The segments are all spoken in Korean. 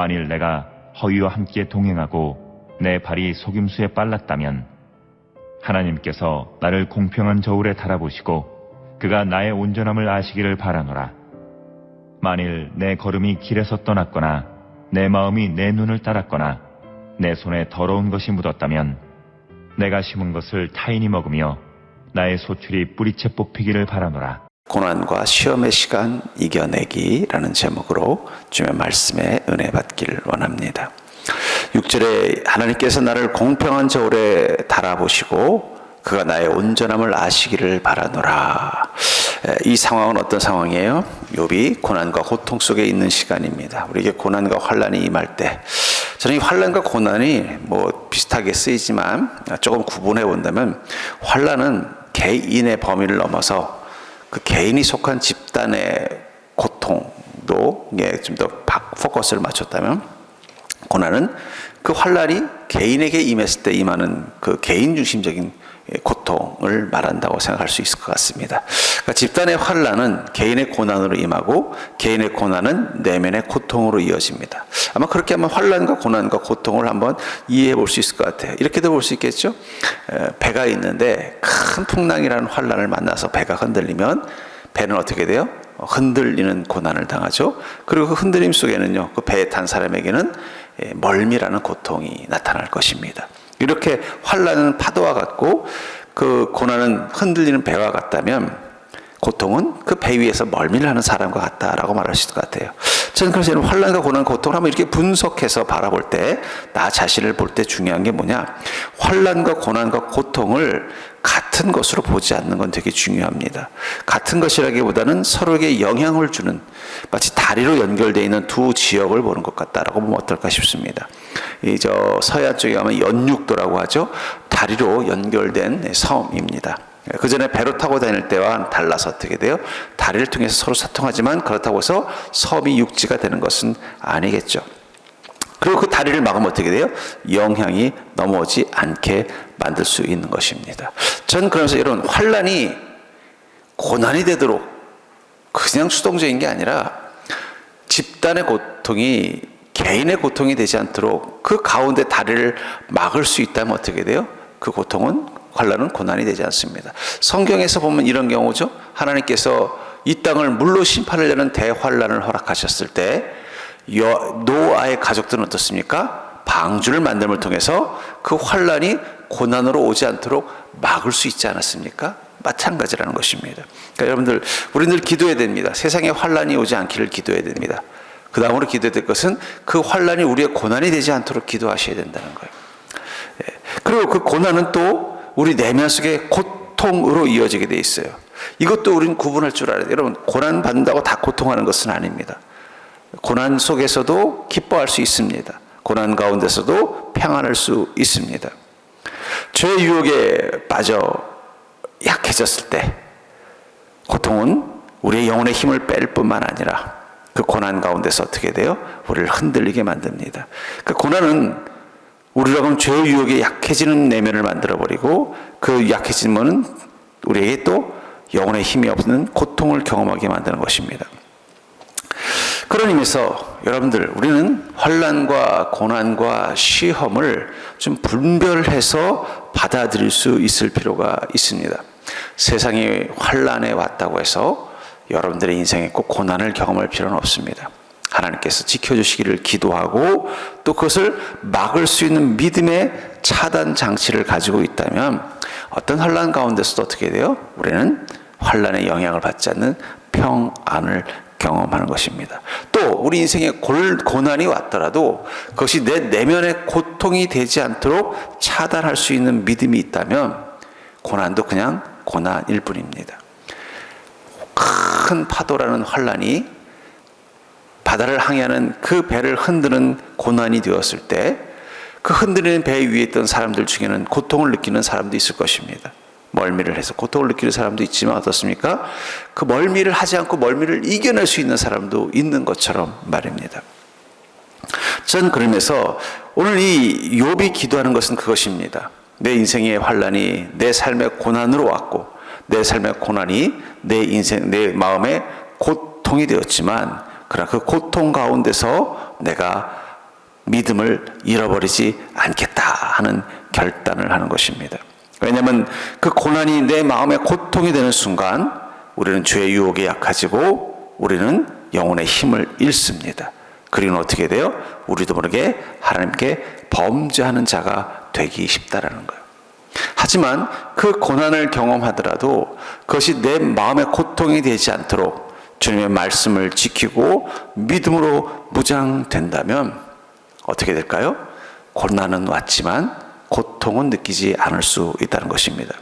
만일 내가 허위와 함께 동행하고 내 발이 속임수에 빨랐다면 하나님께서 나를 공평한 저울에 달아보시고 그가 나의 온전함을 아시기를 바라노라. 만일 내 걸음이 길에서 떠났거나 내 마음이 내 눈을 따랐거나 내 손에 더러운 것이 묻었다면 내가 심은 것을 타인이 먹으며 나의 소출이 뿌리채 뽑히기를 바라노라. 고난과 시험의 시간 이겨내기라는 제목으로 주의 말씀에 은혜 받기를 원합니다. 6절에 하나님께서 나를 공평한 저울에 달아보시고 그가 나의 온전함을 아시기를 바라노라. 이 상황은 어떤 상황이에요? 욥이 고난과 고통 속에 있는 시간입니다. 우리에게 고난과 환난이 임할 때 저는 이 환난과 고난이 비슷하게 쓰이지만 조금 구분해 본다면 환난은 개인의 범위를 넘어서 그 개인이 속한 집단의 고통도 좀 더 포커스를 맞췄다면 고난은 그 환난이 개인에게 임했을 때 임하는 그 개인 중심적인 고통을 말한다고 생각할 수 있을 것 같습니다. 그러니까 집단의 환난은 개인의 고난으로 임하고 개인의 고난은 내면의 고통으로 이어집니다. 아마 그렇게 하면 환난과 고난과 고통을 한번 이해해 볼 수 있을 것 같아요. 이렇게도 볼 수 있겠죠. 배가 있는데 큰 풍랑이라는 환난을 만나서 배가 흔들리면 배는 어떻게 돼요? 흔들리는 고난을 당하죠. 그리고 그 흔들림 속에는요, 그 배에 탄 사람에게는 멀미라는 고통이 나타날 것입니다. 이렇게 환난은 파도와 같고 그 고난은 흔들리는 배와 같다면 고통은 그 배 위에서 멀미를 하는 사람과 같다라고 말할 수 있을 것 같아요. 저는 그래서 환난과 고난, 고통을 한번 이렇게 분석해서 바라볼 때, 나 자신을 볼 때 중요한 게 뭐냐? 환난과 고난과 고통을 같은 것으로 보지 않는 건 되게 중요합니다. 같은 것이라기보다는 서로에게 영향을 주는, 마치 다리로 연결되어 있는 두 지역을 보는 것 같다라고 보면 어떨까 싶습니다. 서해안 쪽에 가면 연육도라고 하죠. 다리로 연결된 섬입니다. 그 전에 배로 타고 다닐 때와 달라서 어떻게 돼요? 다리를 통해서 서로 소통하지만 그렇다고 해서 섬이 육지가 되는 것은 아니겠죠. 그리고 그 다리를 막으면 어떻게 돼요? 영향이 넘어오지 않게 만들 수 있는 것입니다. 전 그러면서 이런 환난이 고난이 되도록 그냥 수동적인 게 아니라 집단의 고통이 개인의 고통이 되지 않도록 그 가운데 다리를 막을 수 있다면 어떻게 돼요? 그 고통은 환난은 고난이 되지 않습니다. 성경에서 보면 이런 경우죠. 하나님께서 이 땅을 물로 심판을 내는 대환난을 허락하셨을 때 노아의 가족들은 어떻습니까? 방주를 만듦을 통해서 그 환난이 고난으로 오지 않도록 막을 수 있지 않았습니까? 마찬가지라는 것입니다. 그러니까 여러분들, 우리는 기도해야 됩니다. 세상에 환난이 오지 않기를 기도해야 됩니다. 그 다음으로 기도해야 될 것은 그 환난이 우리의 고난이 되지 않도록 기도하셔야 된다는 거예요. 그리고 그 고난은 또 우리 내면 속에 고통으로 이어지게 돼 있어요. 이것도 우리는 구분할 줄 알아야 돼요. 여러분, 고난 받는다고 다 고통하는 것은 아닙니다. 고난 속에서도 기뻐할 수 있습니다. 고난 가운데서도 평안할 수 있습니다. 죄의 유혹에 빠져 약해졌을 때 고통은 우리의 영혼의 힘을 뺄 뿐만 아니라 그 고난 가운데서 어떻게 돼요? 우리를 흔들리게 만듭니다. 그 고난은 우리라고 하면 죄의 유혹에 약해지는 내면을 만들어버리고 그 약해지면은 우리에게 또 영혼의 힘이 없는 고통을 경험하게 만드는 것입니다. 그런 의미에서 여러분들, 우리는 환난과 고난과 시험을 좀 분별해서 받아들일 수 있을 필요가 있습니다. 세상이 환난에 왔다고 해서 여러분들의 인생에 꼭 고난을 경험할 필요는 없습니다. 하나님께서 지켜주시기를 기도하고 또 그것을 막을 수 있는 믿음의 차단 장치를 가지고 있다면 어떤 환난 가운데서도 어떻게 돼요? 우리는 환난의 영향을 받지 않는 평안을 경험하는 것입니다. 또 우리 인생에 고난이 왔더라도 그것이 내 내면의 고통이 되지 않도록 차단할 수 있는 믿음이 있다면 고난도 그냥 고난일 뿐입니다. 큰 파도라는 환난이 바다를 항해하는 그 배를 흔드는 고난이 되었을 때 그 흔들리는 배 위에 있던 사람들 중에는 고통을 느끼는 사람도 있을 것입니다. 멀미를 해서 고통을 느끼는 사람도 있지만 어떻습니까? 그 멀미를 하지 않고 멀미를 이겨낼 수 있는 사람도 있는 것처럼 말입니다. 전 그러면서 오늘 이 욥이 기도하는 것은 그것입니다. 내 인생의 환난이 내 삶의 고난으로 왔고 내 삶의 고난이 내 인생, 내 마음의 고통이 되었지만 그러나 그 고통 가운데서 내가 믿음을 잃어버리지 않겠다 하는 결단을 하는 것입니다. 왜냐하면 그 고난이 내 마음에 고통이 되는 순간 우리는 죄의 유혹에 약해지고 우리는 영혼의 힘을 잃습니다. 그리고 어떻게 돼요? 우리도 모르게 하나님께 범죄하는 자가 되기 쉽다라는 거예요. 하지만 그 고난을 경험하더라도 그것이 내 마음의 고통이 되지 않도록 주님의 말씀을 지키고 믿음으로 무장된다면 어떻게 될까요? 고난은 왔지만 고통은 느끼지 않을 수 있다는 것입니다.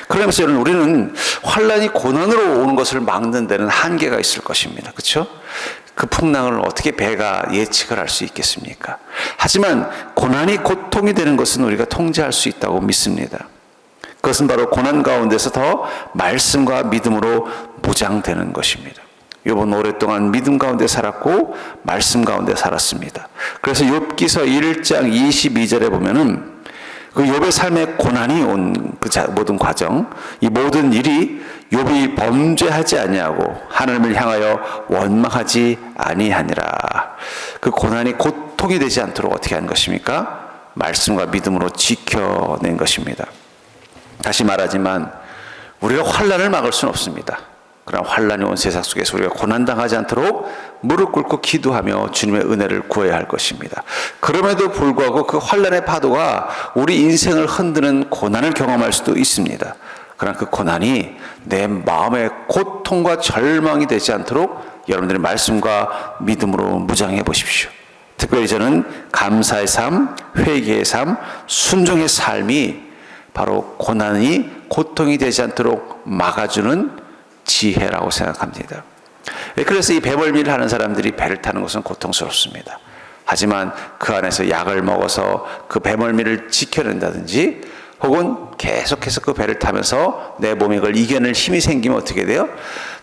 그러면서 우리는 환난이 고난으로 오는 것을 막는 데는 한계가 있을 것입니다. 그렇죠? 그 풍랑을 어떻게 배가 예측을 할 수 있겠습니까? 하지만 고난이 고통이 되는 것은 우리가 통제할 수 있다고 믿습니다. 그것은 바로 고난 가운데서 더 말씀과 믿음으로 무장되는 것입니다. 욥은 오랫동안 믿음 가운데 살았고 말씀 가운데 살았습니다. 그래서 욥기서 1장 22절에 보면은 그 욥의 삶에 고난이 온 그 모든 과정, 이 모든 일이 욥이 범죄하지 아니하고 하나님을 향하여 원망하지 아니하니라. 그 고난이 고통이 되지 않도록 어떻게 한 것입니까? 말씀과 믿음으로 지켜낸 것입니다. 다시 말하지만 우리가 환난을 막을 수는 없습니다. 그러나 환난이 온 세상 속에서 우리가 고난당하지 않도록 무릎 꿇고 기도하며 주님의 은혜를 구해야 할 것입니다. 그럼에도 불구하고 그 환난의 파도가 우리 인생을 흔드는 고난을 경험할 수도 있습니다. 그러나 그 고난이 내 마음의 고통과 절망이 되지 않도록 여러분들의 말씀과 믿음으로 무장해 보십시오. 특별히 저는 감사의 삶, 회개의 삶, 순종의 삶이 바로 고난이 고통이 되지 않도록 막아주는 지혜라고 생각합니다. 그래서 이 배멀미를 하는 사람들이 배를 타는 것은 고통스럽습니다. 하지만 그 안에서 약을 먹어서 그 배멀미를 지켜낸다든지 혹은 계속해서 그 배를 타면서 내 몸에 그걸 이겨낼 힘이 생기면 어떻게 돼요?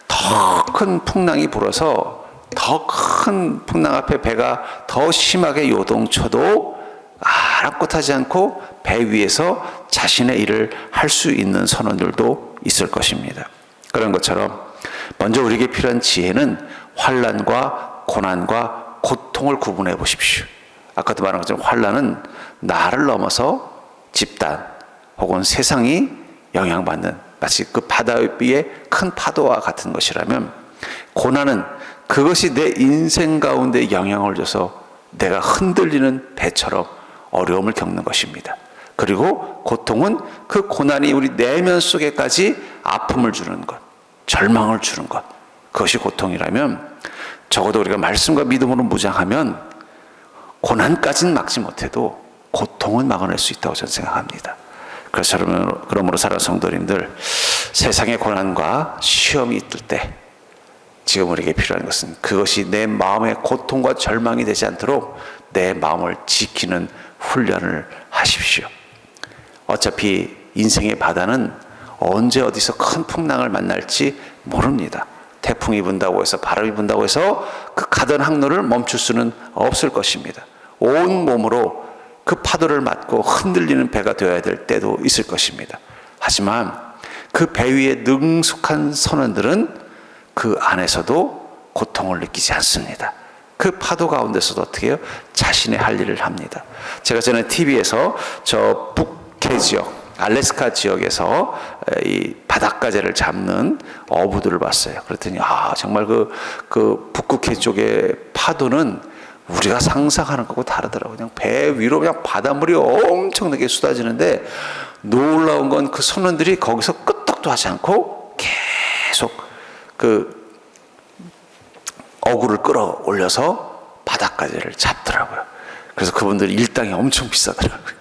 더 큰 풍랑이 불어서 더 큰 풍랑 앞에 배가 더 심하게 요동쳐도 아랑곳하지 않고 배 위에서 자신의 일을 할 수 있는 선원들도 있을 것입니다. 그런 것처럼 먼저 우리에게 필요한 지혜는 환난과 고난과 고통을 구분해 보십시오. 아까도 말한 것처럼 환난은 나를 넘어서 집단 혹은 세상이 영향받는 마치 그 바다 위에 큰 파도와 같은 것이라면 고난은 그것이 내 인생 가운데 영향을 줘서 내가 흔들리는 배처럼 어려움을 겪는 것입니다. 그리고 고통은 그 고난이 우리 내면 속에까지 아픔을 주는 것, 절망을 주는 것, 그것이 고통이라면 적어도 우리가 말씀과 믿음으로 무장하면 고난까지는 막지 못해도 고통은 막아낼 수 있다고 저는 생각합니다. 그래서 그러므로 사랑하는 성도님들, 세상의 고난과 시험이 있을 때 지금 우리에게 필요한 것은 그것이 내 마음의 고통과 절망이 되지 않도록 내 마음을 지키는 훈련을 하십시오. 어차피 인생의 바다는 언제 어디서 큰 풍랑을 만날지 모릅니다. 태풍이 분다고 해서 바람이 분다고 해서 그 가던 항로를 멈출 수는 없을 것입니다. 온 몸으로 그 파도를 맞고 흔들리는 배가 되어야 될 때도 있을 것입니다. 하지만 그 배 위에 능숙한 선원들은 그 안에서도 고통을 느끼지 않습니다. 그 파도 가운데서도 어떻게 해요? 자신의 할 일을 합니다. 제가 전에 TV에서 저 북해 지역, 알래스카 지역에서 이 바닷가재를 잡는 어부들을 봤어요. 그랬더니 정말 그 북극해 쪽의 파도는 우리가 상상하는 것과 다르더라고요. 그냥 배 위로 그냥 바닷물이 엄청나게 쏟아지는데 놀라운 건 그 선원들이 거기서 끄떡도 하지 않고 계속 그 어구를 끌어올려서 바닷가재를 잡더라고요. 그래서 그분들 일당이 엄청 비싸더라고요.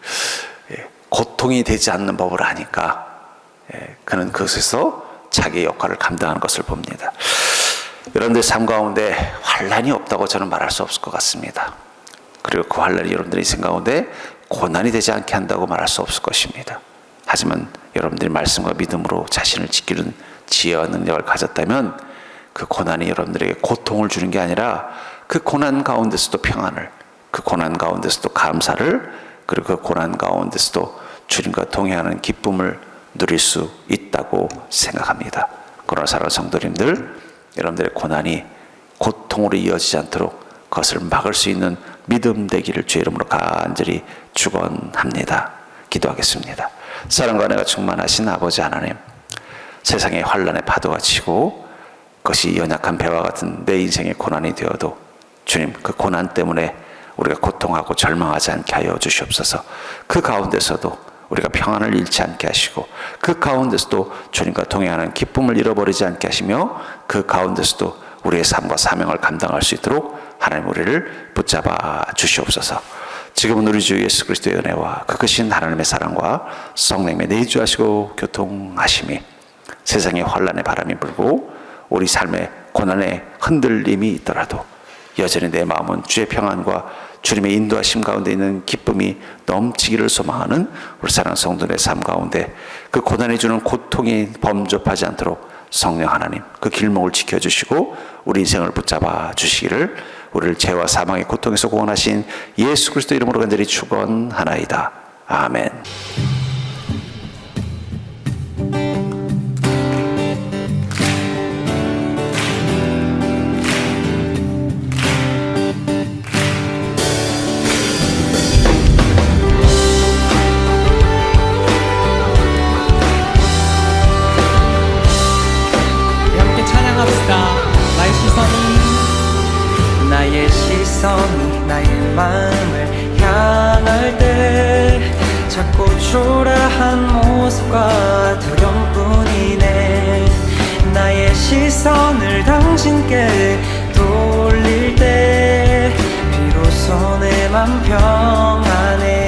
고통이 되지 않는 법을 아니까 그는 그것에서 자기의 역할을 감당하는 것을 봅니다. 여러분들 삶 가운데 환난이 없다고 저는 말할 수 없을 것 같습니다. 그리고 그 환난이 여러분들의 인생 가운데 고난이 되지 않게 한다고 말할 수 없을 것입니다. 하지만 여러분들이 말씀과 믿음으로 자신을 지키는 지혜와 능력을 가졌다면 그 고난이 여러분들에게 고통을 주는 게 아니라 그 고난 가운데서도 평안을, 그 고난 가운데서도 감사를, 그리고 그 고난 가운데서도 주님과 동행하는 기쁨을 누릴 수 있다고 생각합니다. 그러나 사랑하는 성도님들, 여러분들의 고난이 고통으로 이어지지 않도록 그것을 막을 수 있는 믿음 되기를 주의 이름으로 간절히 축원합니다. 기도하겠습니다. 사랑과 은혜가 충만하신 아버지 하나님, 세상의 환란의 파도가 치고 그것이 연약한 배와 같은 내 인생의 고난이 되어도 주님, 그 고난 때문에 우리가 고통하고 절망하지 않게 하여 주시옵소서. 그 가운데서도 우리가 평안을 잃지 않게 하시고, 그 가운데서도 주님과 동행하는 기쁨을 잃어버리지 않게 하시며, 그 가운데서도 우리의 삶과 사명을 감당할 수 있도록 하나님 우리를 붙잡아 주시옵소서. 지금은 우리 주 예수 그리스도의 은혜와 그 크신 하나님의 사랑과 성령의 내주하시고 교통하심이, 세상에 환란의 바람이 불고 우리 삶의 고난의 흔들림이 있더라도 여전히 내 마음은 주의 평안과 주님의 인도하심 가운데 있는 기쁨이 넘치기를 소망하는 우리 사랑하는 성도의 삶 가운데 그 고난이 주는 고통이 범접하지 않도록 성령 하나님 그 길목을 지켜주시고 우리 인생을 붙잡아 주시기를 우리를 죄와 사망의 고통에서 구원하신 예수 그리스도 이름으로 간절히 축원하나이다. 아멘. 나의 시선이 나의 마음을 향할 때 자꾸 초라한 모습과 두려움뿐이네. 나의 시선을 당신께 돌릴 때 비로소 내 맘 평안해.